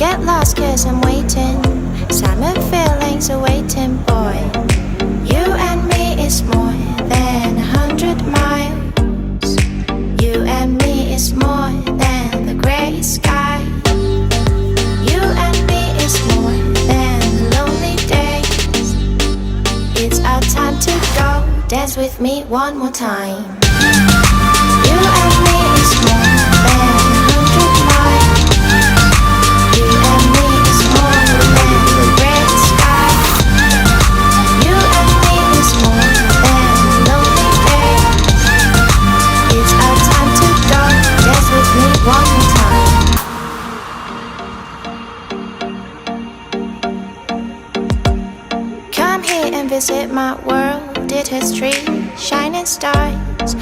get lost cause I'm waiting. Summer feelings are waiting, boy. You and me is more than 100 miles. You and me is more than the gray sky. You and me is more than lonely days. It's our time to go. Dance with me one more time. You and me is more than 100 miles. You and me is more than the gray sky. You and me is more than lonely days. It's our time to go. Dance with me one more time. Come here and visit my world. It has trees, shining stars.